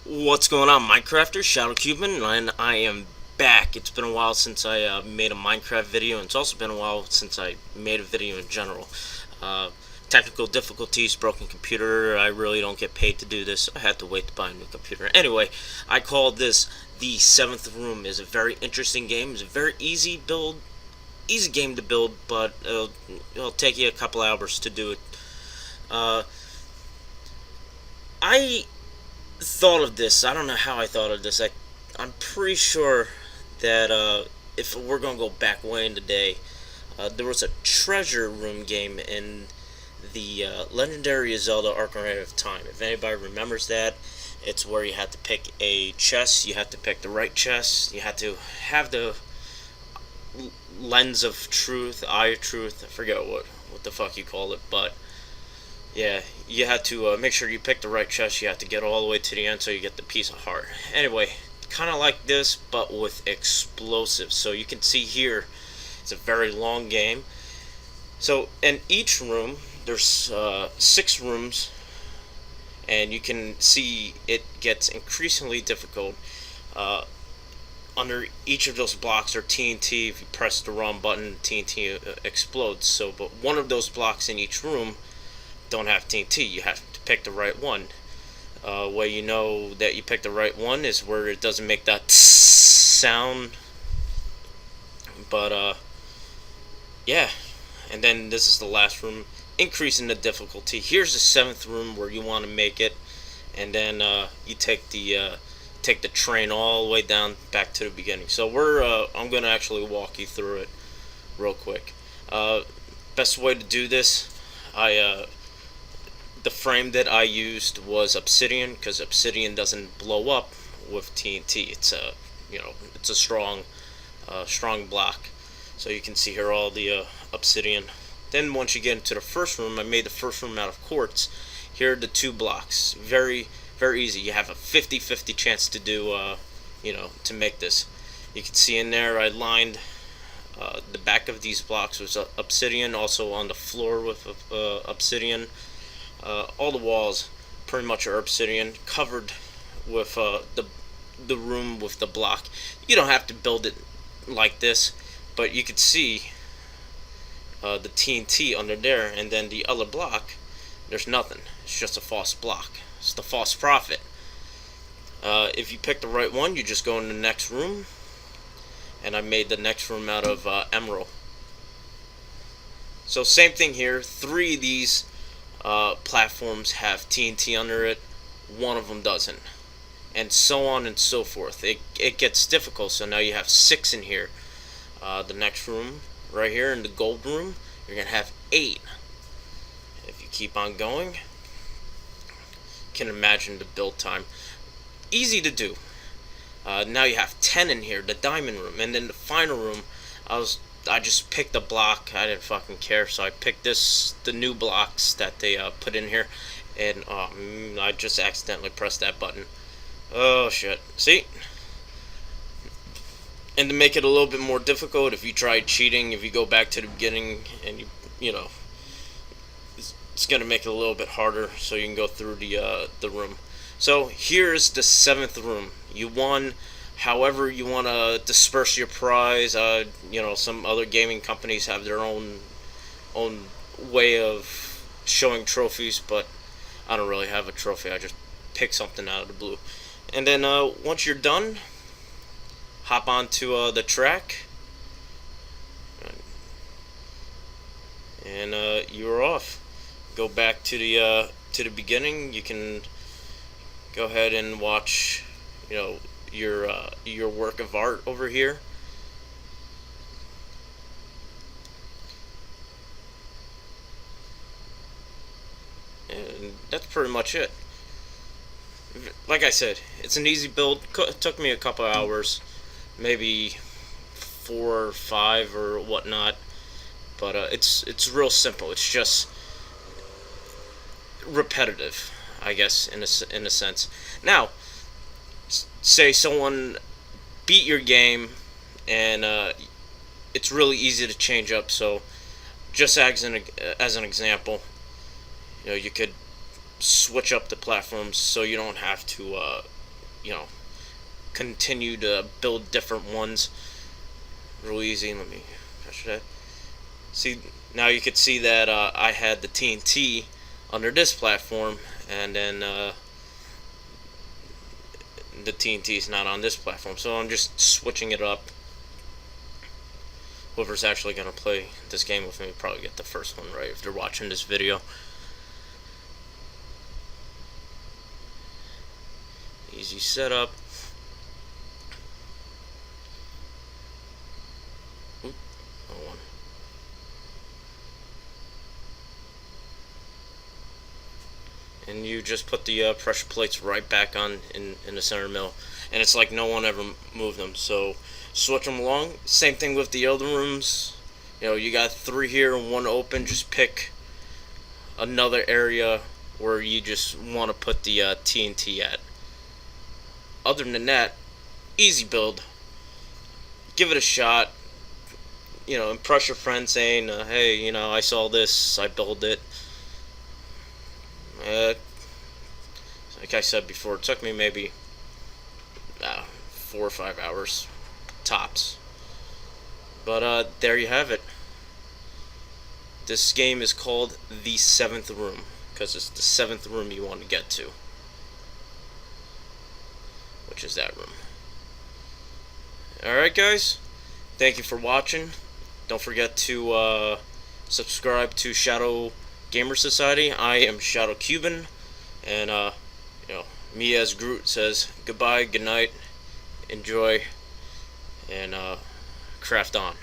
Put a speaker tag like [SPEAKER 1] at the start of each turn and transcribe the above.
[SPEAKER 1] What's going on, Minecrafters? Shadow Cuban, and I am back. It's been a while since I made a Minecraft video, and it's also been a while since I made a video in general. Uh, Technical difficulties, broken computer. I really don't get paid to do this, so I had to wait to buy a new computer. Anyway, I called this The Seventh Room. It's a very interesting game. It's a very easy game to build, but it'll take you a couple hours to do it. Uh, I thought of this. I don't know how I thought of this. I'm pretty sure that if we're gonna go back way in the day, there was a treasure room game in the Legendary Zelda Ocarina of Time. If anybody remembers that, it's where you had to pick a chest. You had to pick the right chest. You had to have the lens of truth, eye of truth. I forget what the fuck you call it, but yeah, you had to make sure you pick the right chest. You have to get all the way to the end so you get the piece of heart. Anyway, kind of like this, but with explosives. So you can see here, it's a very long game. So in each room, there's 6 rooms, and you can see it gets increasingly difficult. Uh, Under each of those blocks are TNT. If you press the wrong button, TNT explodes. So, but one of those blocks in each room don't have TNT. You have to pick the right one. Way you know that you picked the right one is where it doesn't make that sound. But yeah, and then this is the last room, increasing the difficulty. Here's the 7th room where you want to make it, and then you take the train all the way down back to the beginning. So I'm gonna actually walk you through it real quick. Best way to do this, the frame that I used was obsidian, because obsidian doesn't blow up with TNT. It's a strong block. So you can see here all the obsidian. Then once you get into the first room, I made the first room out of quartz. Here are the 2 blocks. Very very easy. You have a 50-50 chance to do to make this. You can see in there I lined the back of these blocks was obsidian, also on the floor with obsidian. All the walls pretty much are obsidian, covered with the room with the block. You don't have to build it like this, but you could see the TNT under there, and then the other block, there's nothing. It's just a false block. It's the false prophet. If you pick the right one, you just go in the next room, and I made the next room out of emerald. So same thing here. 3 of these platforms have TNT under it. One of them doesn't, and so on and so forth. It gets difficult. So now you have 6 in here. The next room right here in the gold room, you're gonna have 8. If you keep on going, you can imagine the build time. Easy to do. Now you have 10 in here, the diamond room, and then the final room. I just picked a block. I didn't fucking care, so I picked the new blocks that they put in here, and I just accidentally pressed that button. Oh shit! See. And to make it a little bit more difficult, if you tried cheating, if you go back to the beginning and it's gonna make it a little bit harder, so you can go through the room. So here's the 7th room. You won. However you want to disperse your prize. Some other gaming companies have their own way of showing trophies, but I don't really have a trophy. I just pick something out of the blue. And then once you're done, hop onto the track, and you're off. Go back to the beginning. You can go ahead and watch, your work of art over here. And that's pretty much it. Like I said, it's an easy build. It took me a couple hours, maybe 4 or 5 or whatnot, but it's real simple. It's just repetitive, I guess, in a sense. Now, say someone beat your game, and it's really easy to change up. So, just as an example, you could switch up the platforms so you don't have to continue to build different ones real easy. Let me press that. See, now you could see that I had the TNT under this platform, and then the TNT is not on this platform, so I'm just switching it up. Whoever's actually going to play this game with me will probably get the first one right if they're watching this video. Easy setup. Oop, no one. And you just put the pressure plates right back on in the center mill, and it's like no one ever moved them. So switch them along. Same thing with the other rooms. You got 3 here and 1 open. Just pick another area where you just want to put the TNT at. Other than that, easy build. Give it a shot. Impress your friend saying, hey, I saw this, I built it. Like I said before, it took me maybe 4 or 5 hours tops. But there you have it. This game is called The 7th Room because it's the 7th room you want to get to, which is that room. Alright guys, thank you for watching. Don't forget to subscribe to Shadow Gamer Society. I am Shadow Cuban, and me as Groot says goodbye, good night, enjoy, and craft on.